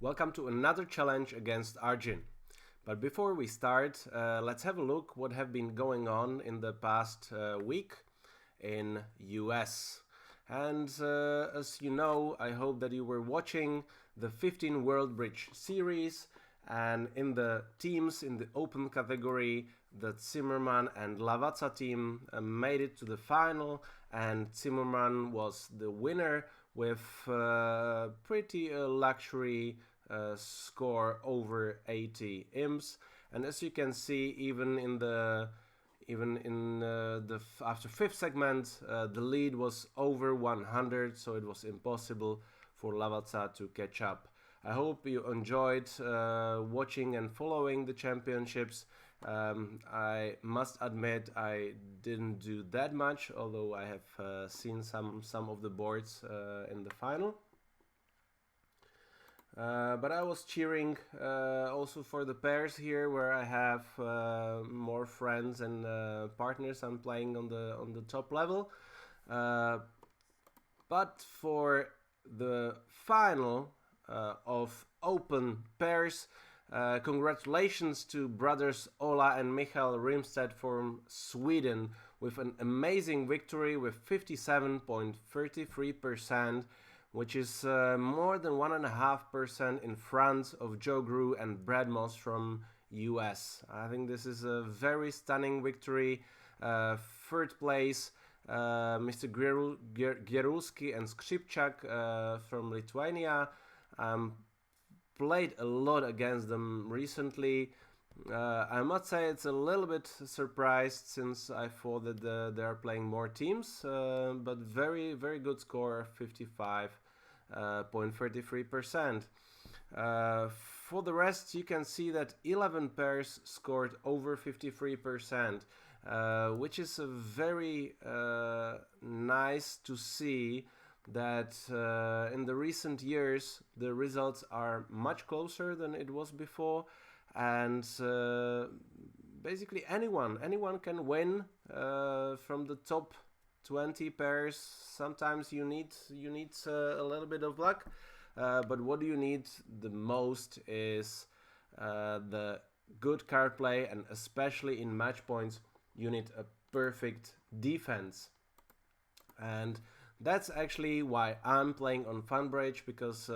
Welcome to another challenge against Argin. But before we start, let's have a look what have been going on in the past week in US. And as you know, I hope that you were watching the 15 World Bridge series, and in the teams in the open category, the Zimmermann and Lavazza team made it to the final, and Zimmermann was the winner with pretty luxury score over 80 imps. And as you can see, even in the after fifth segment, the lead was over 100, so it was impossible for Lavazza to catch up. I hope you enjoyed watching and following the championships. I must admit I didn't do that much, although I have seen some of the boards in the final. But I was cheering also for the pairs here, where I have more friends and partners I'm playing on the top level. But for the final of open pairs, congratulations to brothers Ola and Michael Rimstedt from Sweden with an amazing victory with 57.33%, which is more than 1.5% in front of Joe Grew and Brad Moss from US. I think this is a very stunning victory. Third place, Mr. Gierulski and Skrzypczak from Lithuania. Played a lot against them recently. I must say it's a little bit surprised, since I thought that they are playing more teams, but very good score, 55.33%. For the rest, you can see that 11 pairs scored over 53%, which is very nice to see that in the recent years the results are much closer than it was before, and basically anyone can win from the top 20 pairs. Sometimes you need a little bit of luck, but what you need the most is the good card play, and especially in match points you need a perfect defense. And that's actually why I'm playing on FUNBRIDGE, because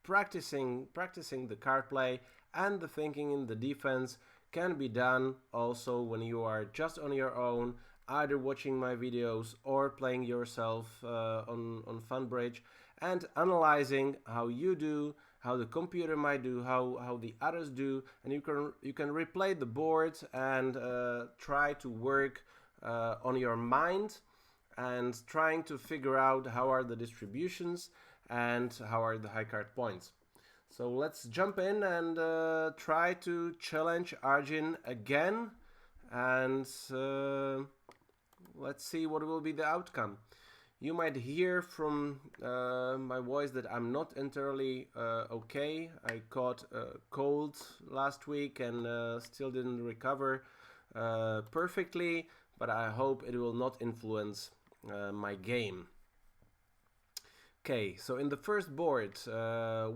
practicing the card play and the thinking in the defense can be done also when you are just on your own, either watching my videos or playing yourself on FUNBRIDGE, and analyzing how you do, how the computer might do, how the others do, and you can replay the board and try to work on your mind and trying to figure out how are the distributions and how are the high card points. So let's jump in and try to challenge Argin again, and let's see what will be the outcome. You might hear from my voice that I'm not entirely okay. I caught a cold last week and still didn't recover perfectly, but I hope it will not influence my game. Okay, so in the first board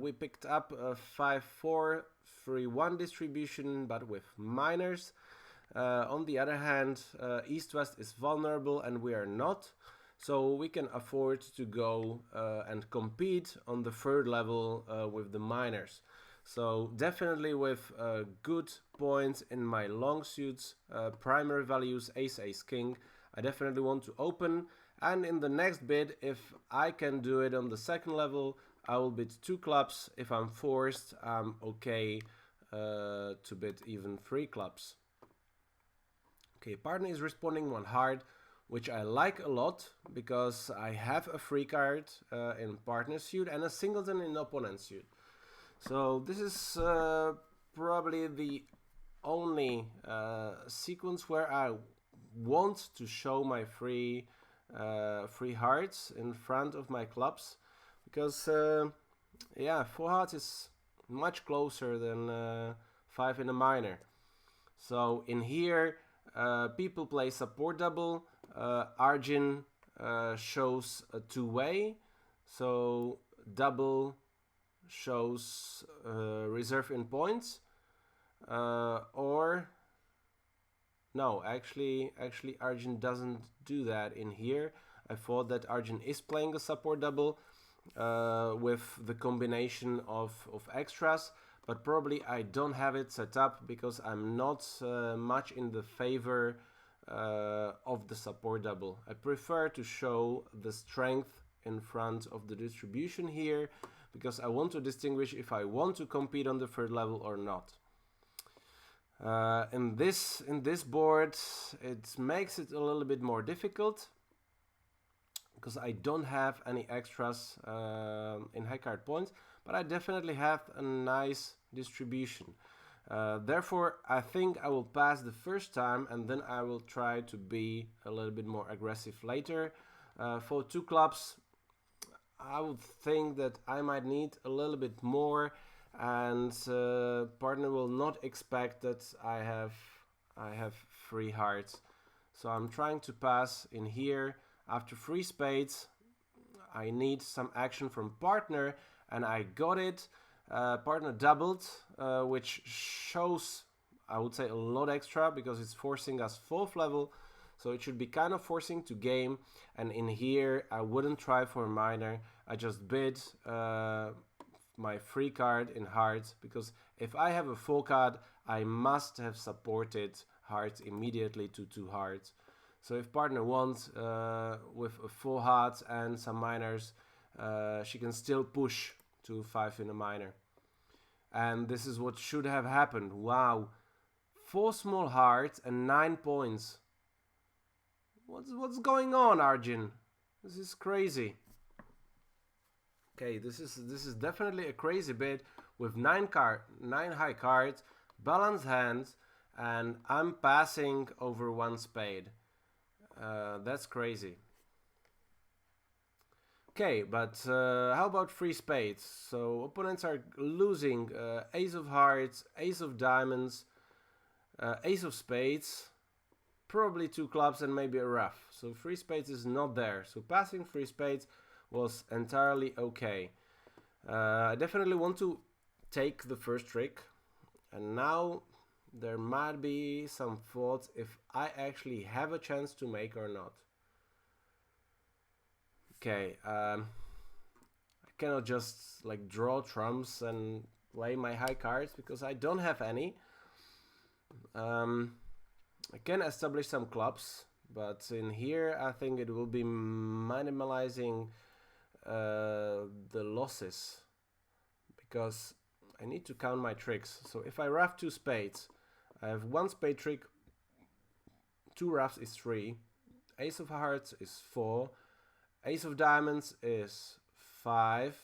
we picked up a 5-4-3-1 distribution, but with minors. On the other hand, East-West is vulnerable and we are not, so we can afford to go and compete on the third level with the minors. So definitely with good points in my long suits, primary values, ace, ace, king, I definitely want to open, and in the next bid, if I can do it on the second level, I will bid 2 clubs. If I'm forced, I'm okay to bid even 3 clubs. Okay, partner is responding 1 hard, which I like a lot, because I have a free card in partner suit and a singleton in opponent suit. So this is probably the only sequence where I want to show my free hearts in front of my clubs, because yeah, 4 hearts is much closer than 5 in a minor. So in here people play support double. Argin shows a 2-way, so double shows reserve in points, or no, actually Argin doesn't do that in here. I thought that Argin is playing a support double with the combination of extras, but probably I don't have it set up because I'm not much in the favor of the support double. I prefer to show the strength in front of the distribution here because I want to distinguish if I want to compete on the third level or not. In this board, it makes it a little bit more difficult because I don't have any extras in high card points, but I definitely have a nice distribution. Therefore, I think I will pass the first time and then I will try to be a little bit more aggressive later. For 2 clubs, I would think that I might need a little bit more, and partner will not expect that I have 3 hearts. So I'm trying to pass in here. After 3 spades, I need some action from partner, and I got it. Partner doubled, which shows, I would say, a lot extra because it's forcing us 4th level. So it should be kind of forcing to game. And in here, I wouldn't try for a minor. I just bid my free card in hearts, because if I have a full card, I must have supported hearts immediately to 2 hearts. So if partner wants with a full heart and some minors, she can still push to 5 in a minor. And this is what should have happened. Wow, 4 small hearts and 9 points. What's going on, Argin? This is crazy. Okay, this is definitely a crazy bid with 9 high cards, balanced hands, and I'm passing over 1 spade. That's crazy. Okay, but how about 3 spades? So opponents are losing ace of hearts, ace of diamonds, ace of spades, probably 2 clubs and maybe a ruff. So 3 spades is not there. So passing 3 spades was entirely okay. I definitely want to take the first trick, and now there might be some thoughts if I actually have a chance to make or not. Okay, I cannot just like draw trumps and play my high cards because I don't have any. I can establish some clubs, but in here I think it will be minimalizing the losses because I need to count my tricks. So if I ruff 2 spades, I have 1 spade trick, 2 ruffs is 3, ace of hearts is 4, ace of diamonds is 5,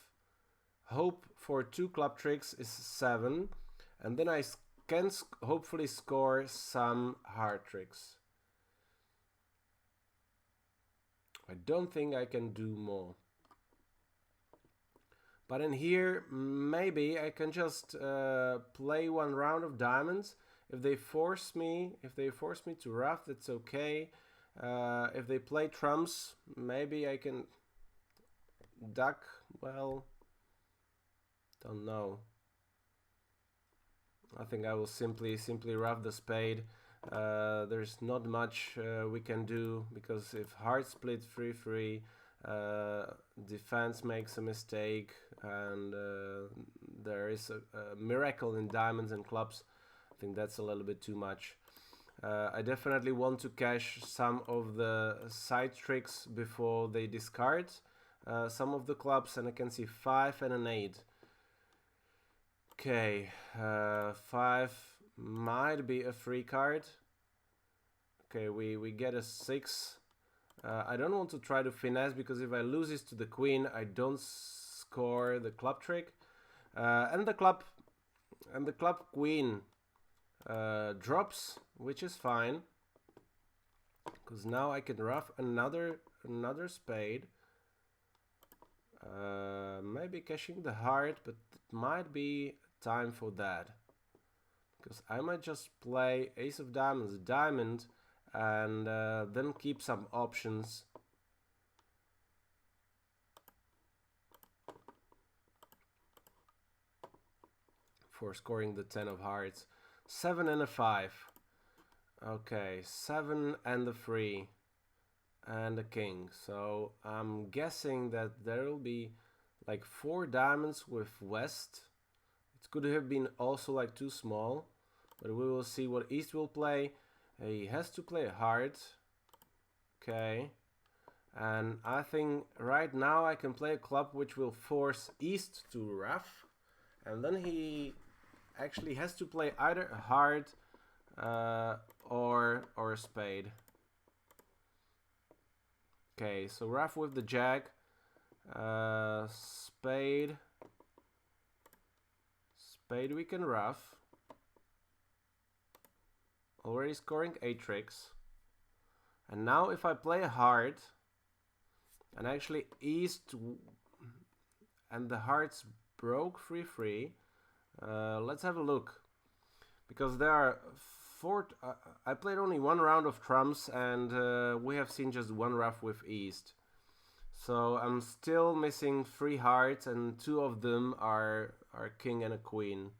hope for 2 club tricks is 7, and then I can hopefully score some heart tricks. I don't think I can do more. But in here, maybe I can just play 1 round of diamonds. If they force me to ruff, that's okay. If they play trumps, maybe I can duck. Well, don't know. I think I will simply ruff the spade. There's not much we can do because if heart split 3-3, defense makes a mistake, and there is a miracle in diamonds and clubs. I think that's a little bit too much. I definitely want to cash some of the side tricks before they discard some of the clubs, and I can see 5 and an 8. Okay, 5 might be a free card. Okay, we get a 6. I don't want to try to finesse because if I lose this to the queen, I don't score the club trick, and the club queen drops, which is fine because now I can ruff another spade. Maybe cashing the heart, but it might be time for that because I might just play ace of diamonds, diamond, and then keep some options. for scoring the 10 of hearts. 7 and a 5. Okay, 7 and the 3 and a king. So I'm guessing that there will be like 4 diamonds with West. It could have been also like too small, but we will see what East will play. He has to play a heart. Okay. And I think right now I can play a club which will force East to rough. And then he actually has to play either a heart or a spade. Okay, so rough with the jack. Spade. Spade we can rough. Already scoring 8 tricks. And now if I play a heart, and actually East and the hearts broke 3-3. Let's have a look. Because there are 4... I played only 1 round of trumps, and we have seen just 1 rough with East. So I'm still missing 3 hearts, and 2 of them are king and a queen.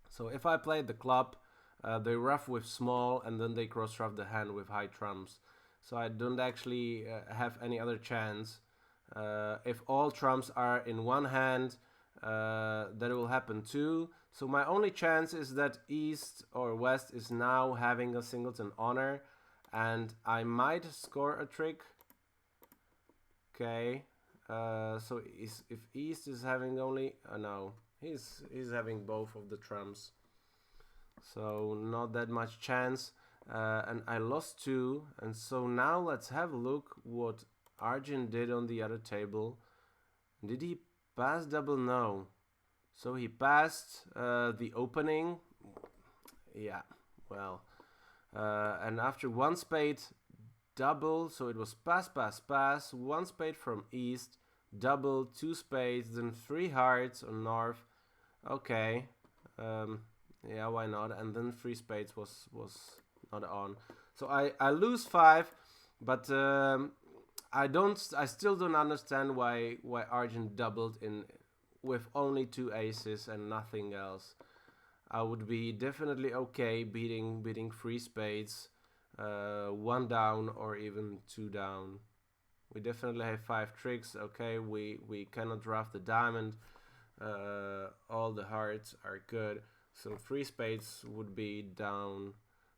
So if I played the club, they rough with small, and then they cross rough the hand with high trumps. So I don't actually have any other chance. If all trumps are in one hand, that will happen too. So my only chance is that East or West is now having a singleton honor, and I might score a trick. Okay, so if East is having only... no, he's having both of the trumps. So not that much chance. And I lost 2, and so now let's have a look what Argin did on the other table. Did he pass double? No. So he passed the opening. Yeah, well. And after 1 spade, double, so it was pass, pass, pass. 1 spade from East, double, 2 spades, then 3 hearts on North. Okay. Yeah, why not? And then 3 spades was not on. So I lose 5, but I still don't understand why Argin doubled in with only 2 aces and nothing else. I would be definitely okay beating 3 spades, 1 down or even 2 down. We definitely have 5 tricks. Okay, we cannot draft the diamond. All the hearts are good. So 3 spades would be down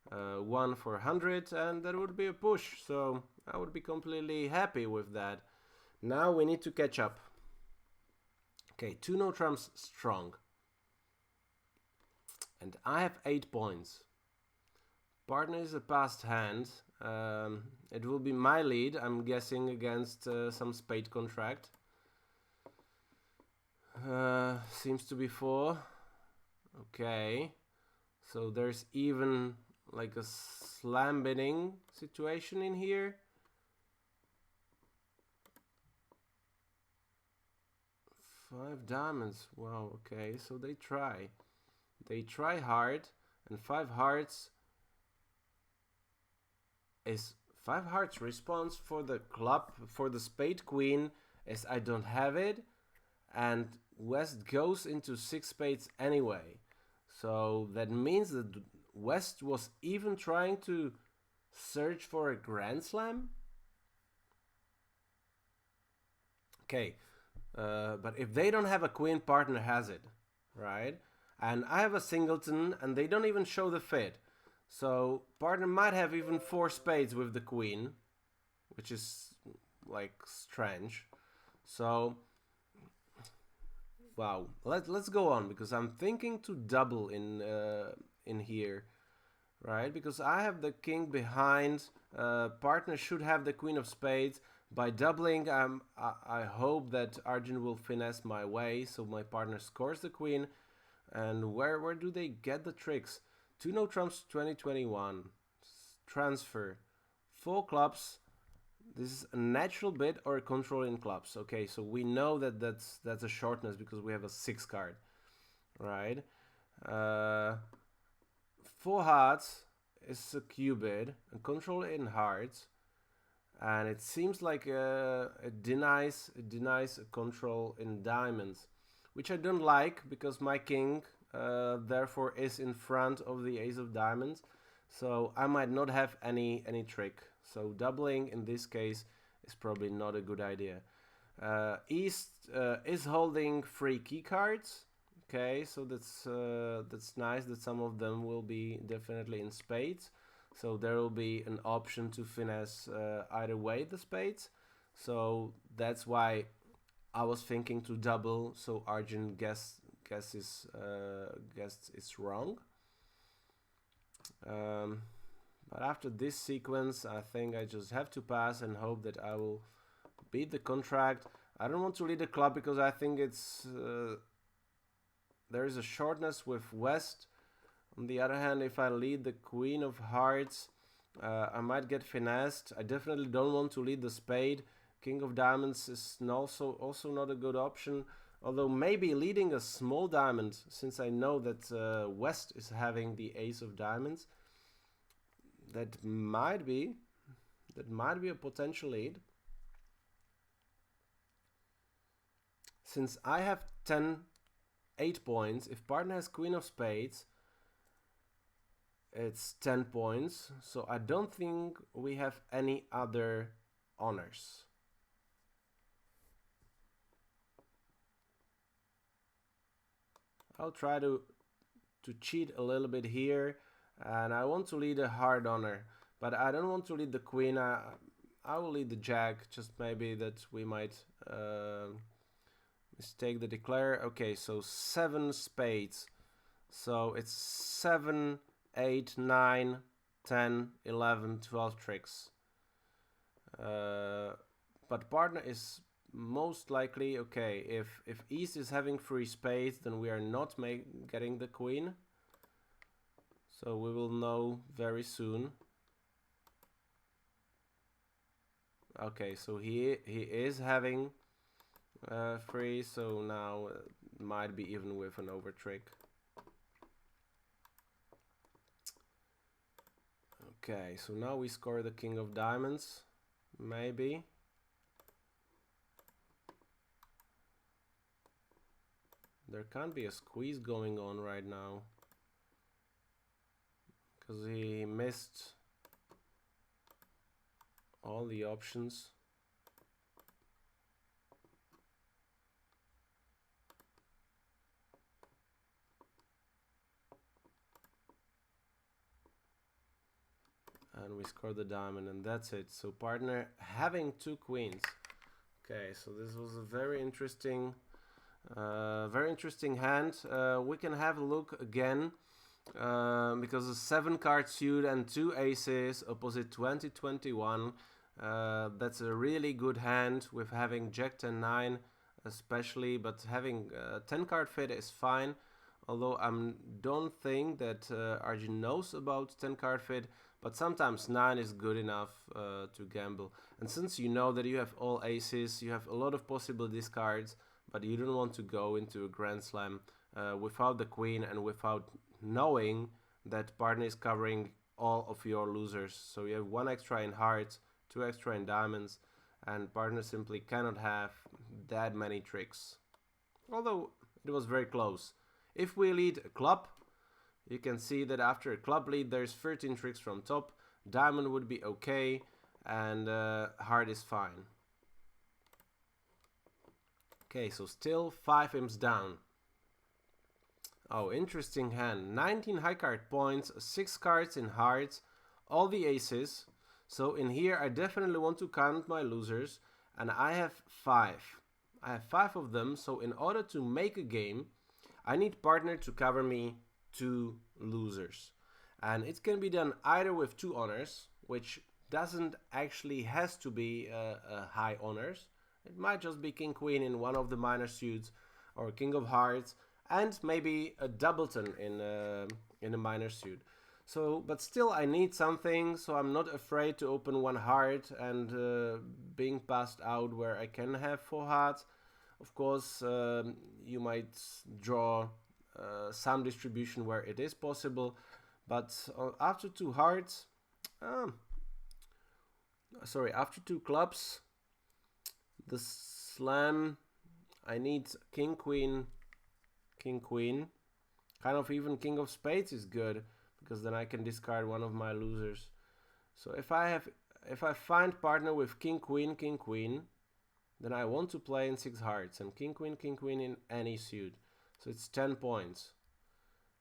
1 for 100, and that would be a push. So I would be completely happy with that. Now we need to catch up. Okay, 2 no trumps strong. And I have 8 points. Partner is a passed hand. It will be my lead, I'm guessing, against some spade contract. Seems to be 4. Okay. So there's even like a slam bidding situation in here. 5 diamonds. Wow, okay. So they try. They try hard, and 5 hearts is 5 hearts response for the club, for the spade queen, is I don't have it, and West goes into 6 spades anyway. So that means that West was even trying to search for a grand slam. Okay, but if they don't have a queen, partner has it, right? And I have a singleton, and they don't even show the fit. So partner might have even 4 spades with the queen, which is like strange. So wow, let's go on, because I'm thinking to double in here, right? Because I have the king behind. Partner should have the queen of spades. By doubling, I hope that Argin will finesse my way, so my partner scores the queen. And where do they get the tricks? 2 no trumps 2021. Transfer. 4 clubs. This is a natural bid or a control in clubs. Okay, so we know that that's a shortness because we have a 6 card. Right? 4 hearts is a Q bid. A control in hearts. And it seems like it denies a control in diamonds. which I don't like because my king therefore is in front of the ace of diamonds. So I might not have any trick. So doubling in this case is probably not a good idea. East is holding 3 key cards. Okay, so that's nice that some of them will be definitely in spades. So there will be an option to finesse either way the spades. So that's why I was thinking to double. So Argin guessed it's wrong. But after this sequence, I think I just have to pass and hope that I will beat the contract. I don't want to lead the club because I think it's there is a shortness with West. On the other hand, if I lead the Queen of Hearts, I might get finessed. I definitely don't want to lead the Spade. King of Diamonds is also not a good option. Although maybe leading a small diamond, since I know that West is having the Ace of Diamonds, that might be a potential lead. Since I have 8 points, if partner has Queen of Spades, it's 10 points. So I don't think we have any other honors. I'll try to cheat a little bit here, and I want to lead a hard honor, but I don't want to lead the queen. I will lead the jack, just maybe that we might mistake the declare. Okay, so 7 spades. So it's 7, 8, 9, 10, 11, 12 tricks. But partner is most likely okay. If East is having 3 spades, then we are not getting the queen. So we will know very soon. Okay, so he is having 3, so now might be even with an over trick. Okay, so now we score the King of Diamonds, maybe. There can't be a squeeze going on right now, because he missed all the options. And we score the diamond, and that's it. So partner having 2 queens. Okay, so this was a very interesting hand. We can have a look again, because a 7 card suit and 2 aces opposite 2021. That's a really good hand with having Jack 10 9 especially, but having 10 card fit is fine. Although I don't think that Argin knows about 10 card fit, but sometimes 9 is good enough to gamble. And since you know that you have all aces, you have a lot of possible discards, but you don't want to go into a Grand Slam without the queen and without knowing that partner is covering all of your losers. So you have 1 extra in hearts, 2 extra in diamonds, and partner simply cannot have that many tricks. Although it was very close. If we lead a club, you can see that after a club lead there's 13 tricks from top. Diamond would be okay, and heart is fine. Okay, so still 5 imps down. Oh, interesting hand. 19 high card points, 6 cards in hearts, all the aces. So in here I definitely want to count my losers, and I have 5. I have 5 of them, so in order to make a game, I need partner to cover me 2 losers. And it can be done either with 2 honors, which doesn't actually has to be a high honors. It might just be King Queen in one of the minor suits, or King of Hearts, and maybe a doubleton in a minor suit. So, but still I need something, so I'm not afraid to open 1 heart and being passed out where I can have 4 hearts. Of course, you might draw some distribution where it is possible, but after 2 hearts, after 2 clubs, the slam, I need King, Queen, king, queen. Kind of even king of spades is good, because then I can discard one of my losers. So if I find partner with king, queen, then I want to play in 6 hearts, and king, queen in any suit. So it's 10 points.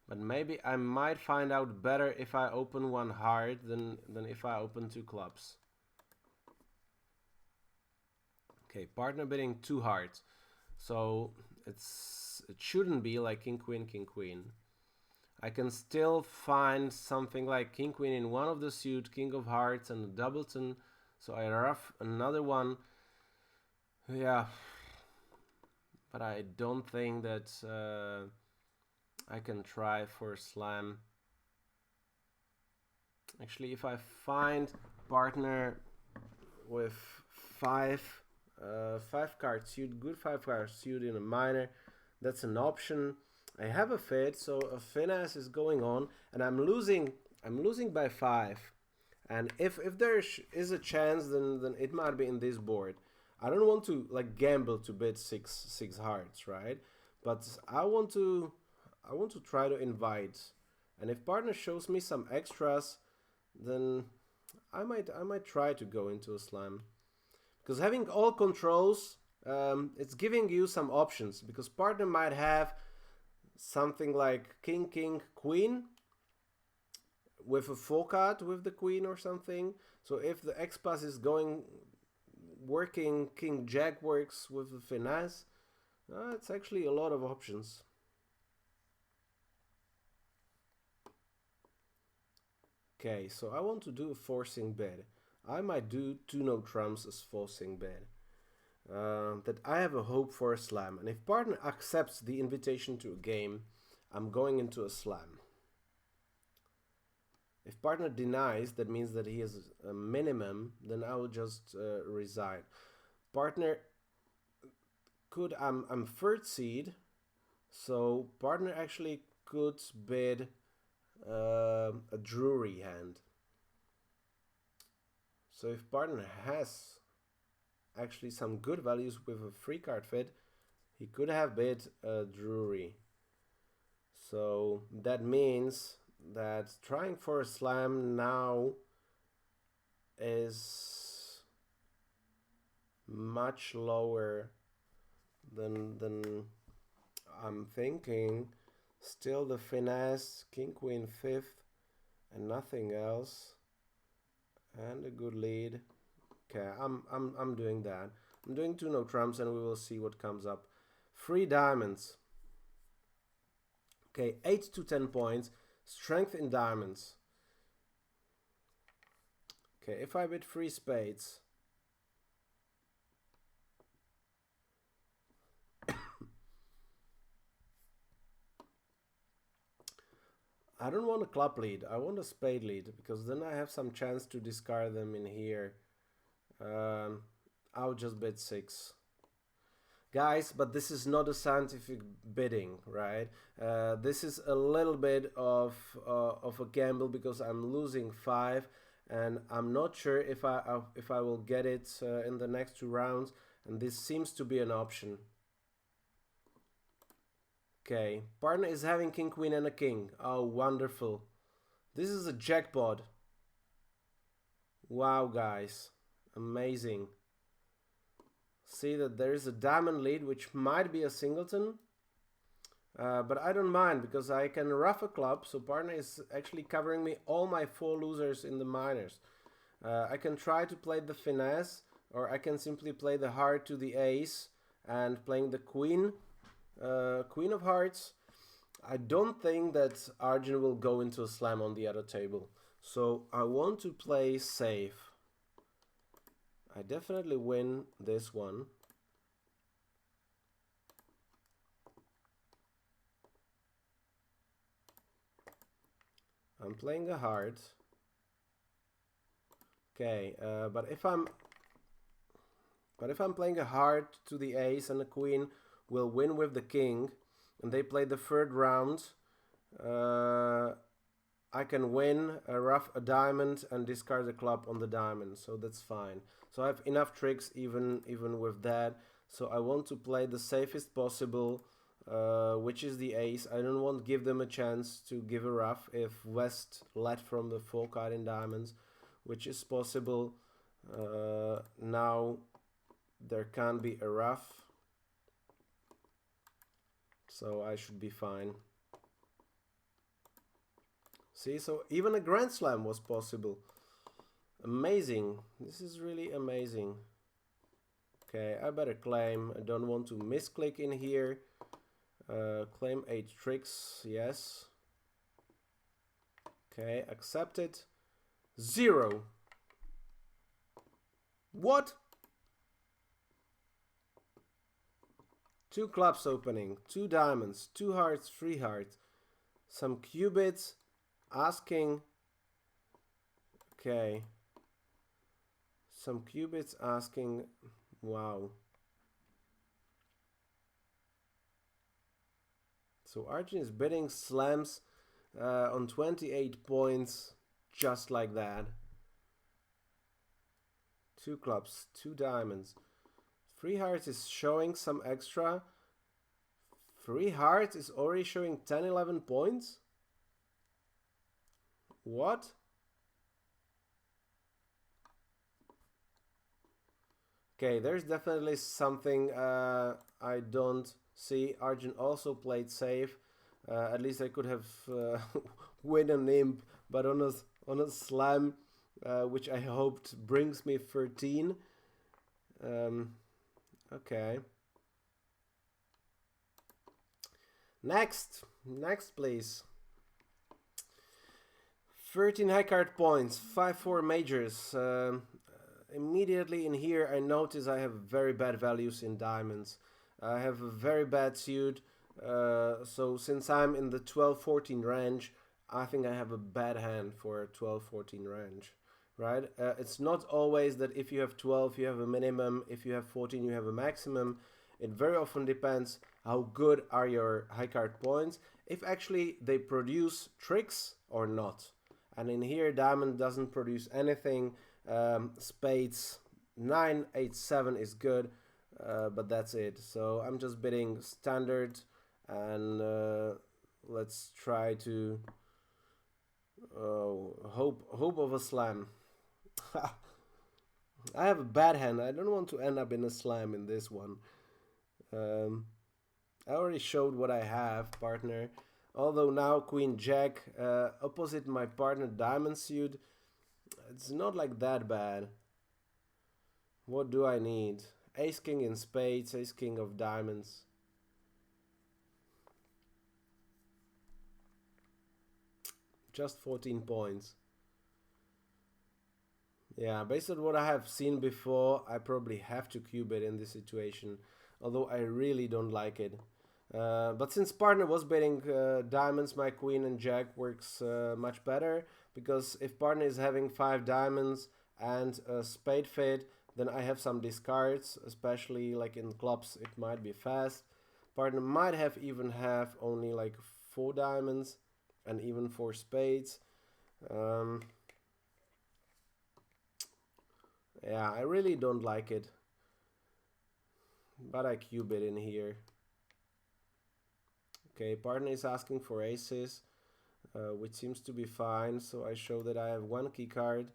But maybe I might find out better if I open 1 heart than if I open 2 clubs. Okay, partner bidding 2 hearts. So it shouldn't be like king, queen. I can still find something like king, queen in one of the suit, king of hearts and a doubleton. So I rough another one. Yeah. But I don't think that I can try for slam. Actually, if I find partner with 5 card suit, good 5 card suit in a minor, that's an option. I have a fit, so a finesse is going on, and I'm losing by 5. And if there is a chance, then it might be in this board. I don't want to like gamble to bid 6 hearts, right? But I want to try to invite. And if partner shows me some extras, then I might try to go into a slam. Because having all controls, it's giving you some options. Because partner might have something like king, queen with a full card with the queen or something. So if the X-Pass is working, king jack works with the finesse. It's actually a lot of options. Okay, so I want to do a forcing bid. I might do 2 no trumps as forcing bid. That I have a hope for a slam. And if partner accepts the invitation to a game, I'm going into a slam. If partner denies, that means that he has a minimum, then I will just resign. Partner could, I'm 3rd seed, so partner actually could bid a Drury hand. So if partner has actually some good values with a 3 card fit, he could have bid a Drury. So that means that trying for a slam now is much lower than I'm thinking. Still the finesse, king, queen, 5th, and nothing else, and a good lead. Okay, I'm doing that. I'm doing 2 no trumps, and we will see what comes up. 3 diamonds. Okay, 8 to 10 points. Strength in diamonds. Okay, if I bid 3 spades. I don't want a club lead. I want a spade lead, because then I have some chance to discard them in here. I'll just bid 6. Guys, but this is not a scientific bidding, right? This is a little bit of a gamble, because I'm losing 5, and I'm not sure if I will get it in the next 2 rounds, and this seems to be an option. Okay, partner is having king, queen, and a king. Oh, wonderful. This is a jackpot. Wow, guys. Amazing. See that there is a diamond lead, which might be a singleton. But I don't mind, because I can rough a club, so partner is actually covering me all my 4 losers in the minors. I can try to play the finesse, or I can simply play the heart to the ace, and playing the queen. Queen of hearts. I don't think that Argin will go into a slam on the other table, so I want to play safe. I definitely win this one. I'm playing a heart. Okay, but if I'm playing a heart to the ace, and the queen will win with the king, and they play the 3rd round, I can win, rough a diamond, and discard the club on the diamond, so that's fine. So I have enough tricks even with that, so I want to play the safest possible which is the ace. I don't want to give them a chance to give a ruff if West led from the full card in diamonds, which is possible. Now there can't be a ruff, so I should be fine. See, so even a Grand Slam was possible. Amazing. This is really amazing. Okay, I better claim. I don't want to misclick in here. Claim 8 tricks, yes. Okay, accepted. 0. What? 2 clubs opening, 2 diamonds, 2 hearts, 3 hearts. Some qubits asking. Okay. Some qubits asking. Wow. So Argin is bidding slams on 28 points just like that. 2 clubs, 2 diamonds. 3 hearts is showing some extra. 3 hearts is already showing 10, 11 points. What? Okay, there's definitely something I don't see. Argin also played safe. At least I could have win an imp, but on a slam, which I hoped brings me 13. Okay. Next, please. 13 high card points, 5-4 majors. Immediately in here I notice I have very bad values in diamonds. I have a very bad suit, so since I'm in the 12-14 range, I think I have a bad hand for a 12-14 range, right? It's not always that if you have 12 you have a minimum, if you have 14 you have a maximum. It very often depends how good are your high card points, if actually they produce tricks or not. And in here diamond doesn't produce anything. Spades 9, 8, 7 is good, but that's it. So I'm just bidding standard, and let's try to hope of a slam. I have a bad hand. I don't want to end up in a slam in this one. I already showed what I have, partner. Although now Queen Jack opposite my partner diamond suit. It's not like that bad. What do I need? Ace King in spades, Ace King of diamonds. Just 14 points. Yeah, based on what I have seen before, I probably have to cube it in this situation. Although I really don't like it. But since partner was betting diamonds, my queen and jack works much better. Because if partner is having 5 diamonds and a spade fit, then I have some discards, especially like in clubs it might be fast. Partner might have even have only like 4 diamonds and even 4 spades. Yeah, I really don't like it. But I cube it in here. Okay, partner is asking for aces, which seems to be fine. So I show that I have 1 key card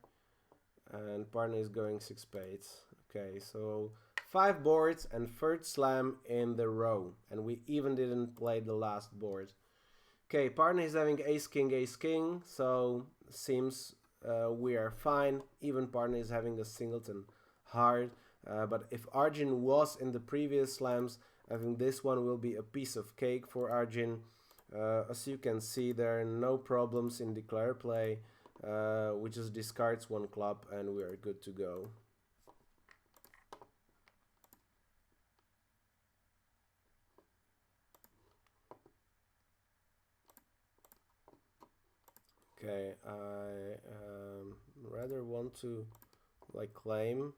and partner is going 6 spades. Okay, so 5 boards and 3rd slam in the row. And we even didn't play the last board. Okay, partner is having ace, king, so seems we are fine. Even partner is having a singleton hard. But if Argin was in the previous slams, I think this one will be a piece of cake for Argin. As you can see, there are no problems in declare play. We just discards 1 club and we are good to go. Okay, I rather want to like claim.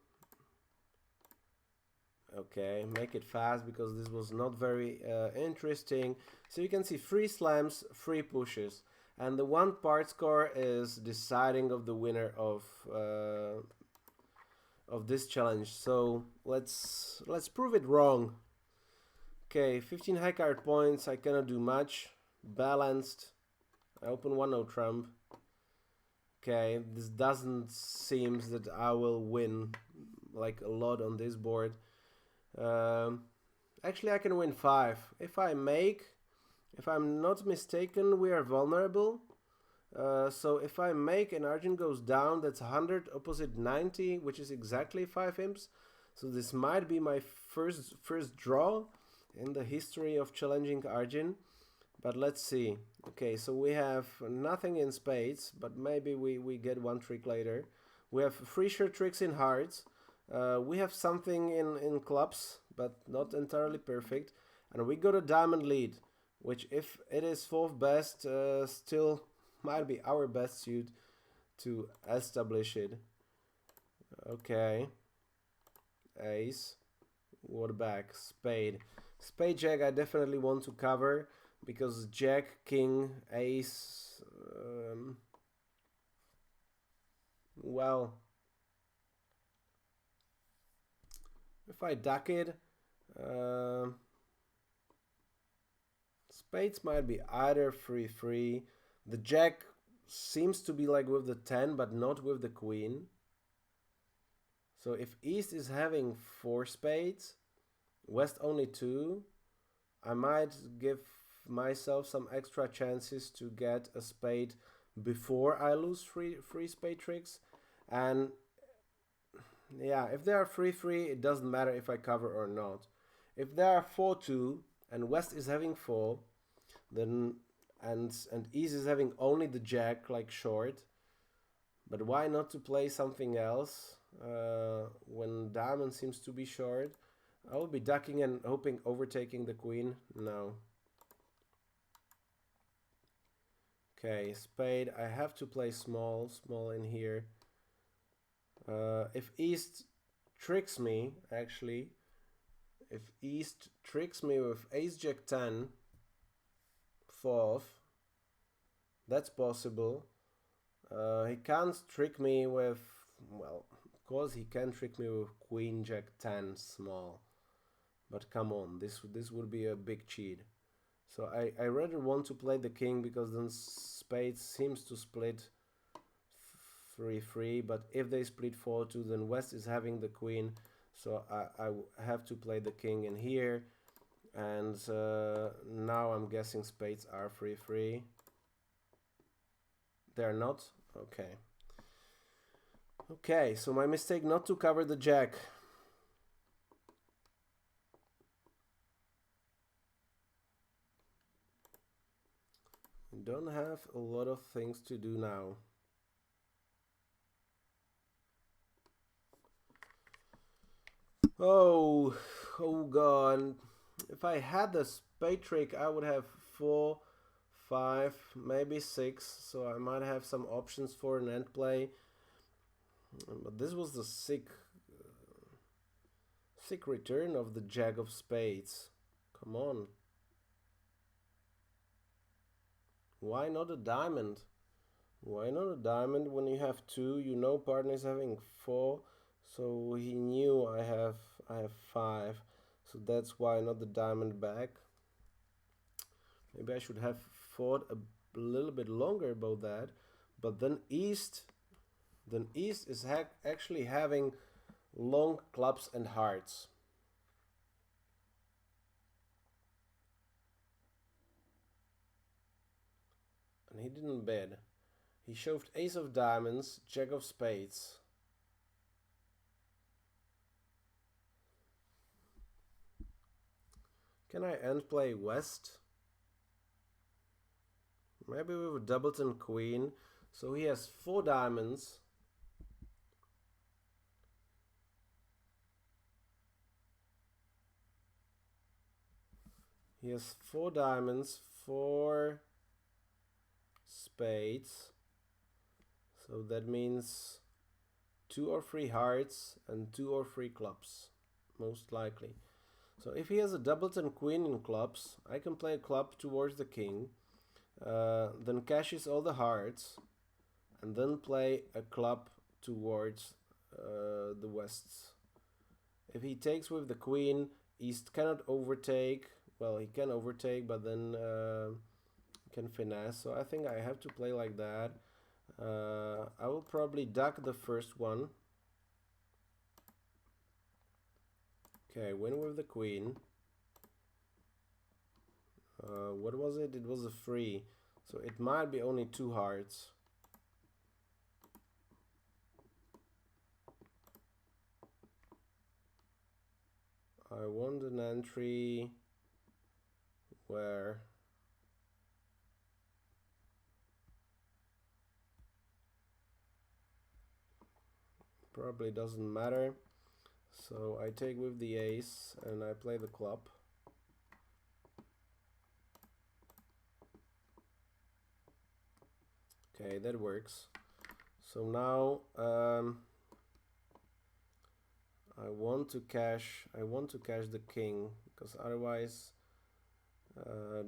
Okay, make it fast because this was not very interesting. So you can see 3 slams, 3 pushes, and the 1 part score is deciding of the winner of this challenge. So let's prove it wrong. Okay, 15 high card points. I cannot do much. Balanced. I open one no trump. Okay, this doesn't seem that I will win like a lot on this board. Actually, I can win 5. If I'm not mistaken, we are vulnerable. So if I make and Argin goes down, that's 100 opposite 90, which is exactly 5 imps. So this might be my first draw in the history of challenging Argin. But let's see. Okay, so we have nothing in spades, but maybe we get one trick later. We have 3 sure tricks in hearts. We have something in clubs, but not entirely perfect. And we got a diamond lead, which if it is 4th best, still might be our best suit to establish it. Okay. Ace. What back? Spade. Spade jack I definitely want to cover because jack, king, ace. Well, if I duck it, spades might be either 3-3. The jack seems to be like with the 10, but not with the queen. So if East is having 4 spades, West only 2, I might give myself some extra chances to get a spade before I lose 3 spade tricks. And yeah, if they are 3-3, it doesn't matter if I cover or not. If they are 4-2 and West is having 4, then and East is having only the jack like short. But why not to play something else when diamond seems to be short? I will be ducking and hoping overtaking the queen. No. Okay, spade. I have to play small in here. If East tricks me, actually, if East tricks me with ace jack 10, 4th, that's possible. He can't trick me with, well, of course he can trick me with queen jack 10 small. But come on, this would be a big cheat. So I rather want to play the king because then spades seems to split 3-3. But if they split 4-2, then West is having the queen. So I have to play the king in here. And now I'm guessing spades are 3-3. They're not? Okay. Okay, so my mistake not to cover the jack. Don't have a lot of things to do now. Oh god. If I had the spade trick, I would have 4, 5, maybe 6. So I might have some options for an end play. But this was the sick return of the jack of spades. Come on. Why not a diamond? Why not a diamond when you have 2? You know partner is having 4. So he knew I have 5. So that's why not the diamond back. Maybe I should have thought a little bit longer about that. But then East is actually having long clubs and hearts. And he didn't bet. He shoved ace of diamonds, jack of spades. Can I end play West? Maybe with a doubleton queen. So he has 4 diamonds. He has 4 diamonds, 4 spades. So that means 2 or 3 hearts and 2 or 3 clubs, most likely. So if he has a doubleton queen in clubs, I can play a club towards the king, then cashes all the hearts, and then play a club towards the Wests. If he takes with the queen, East cannot overtake, well, he can overtake, but then can finesse. So I think I have to play like that. I will probably duck the first one. Okay, win with the queen. What was it? It was a free. So it might be only 2 hearts. I want an entry where probably doesn't matter. So I take with the ace and I play the club. Okay, that works. So now I want to cash the king, because otherwise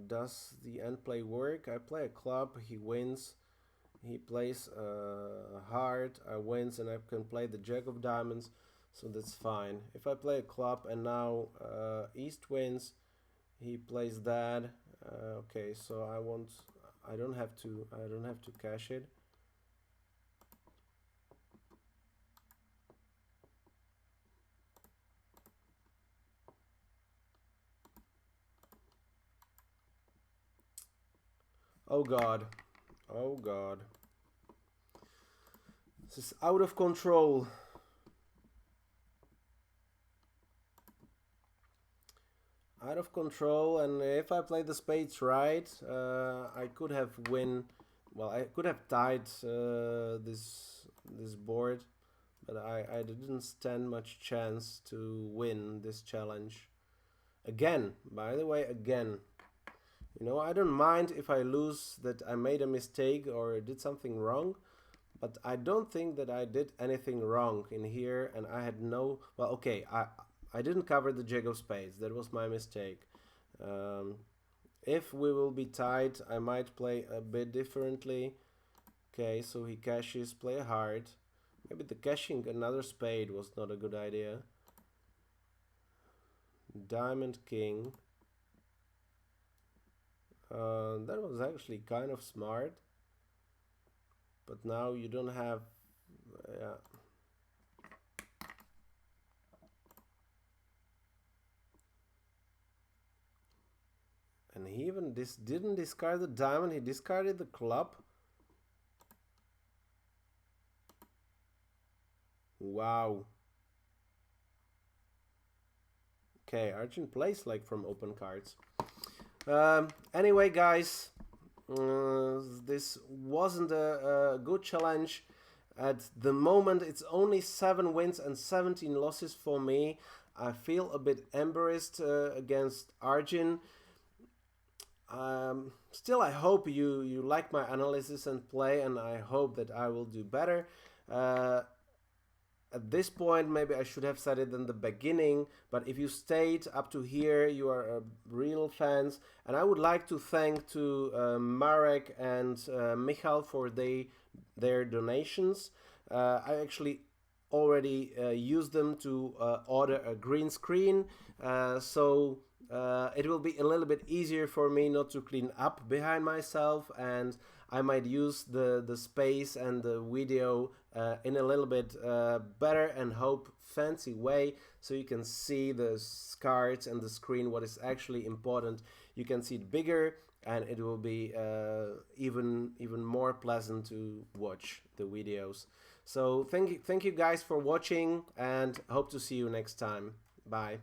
does the end play work? I play a club, he wins. He plays a heart, I wins, and I can play the jack of diamonds, so that's fine. If I play a club and now East wins, he plays that. Okay, so I don't have to cash it. Oh god. Oh god. This is out of control. Out of control, and if I play the spades right, I could have win. Well, I could have tied this board, but I didn't stand much chance to win this challenge. Again, by the way, again. You know, I don't mind if I lose, that I made a mistake or did something wrong, but I don't think that I did anything wrong in here, and I had no... Well, okay, I didn't cover the jack of spades. That was my mistake. If we will be tied, I might play a bit differently. Okay, so he cashes, play a heart. Maybe the cashing another spade was not a good idea. Diamond king. That was actually kind of smart. But now you don't have... yeah. And he even didn't discard the diamond, he discarded the club. Wow. Okay, Argin plays like from open cards. Anyway, guys, this wasn't a good challenge. At the moment, it's only 7 wins and 17 losses for me. I feel a bit embarrassed against Argin. Still, I hope you like my analysis and play, and I hope that I will do better. At this point, maybe I should have said it in the beginning, but if you stayed up to here, you are real fans. And I would like to thank to Marek and Michal for their donations. I actually already used them to order a green screen, so it will be a little bit easier for me not to clean up behind myself, and I might use the space and the video in a little bit better and hope fancy way, so you can see the cards and the screen, what is actually important. You can see it bigger, and it will be even more pleasant to watch the videos. So thank you guys for watching, and hope to see you next time. Bye.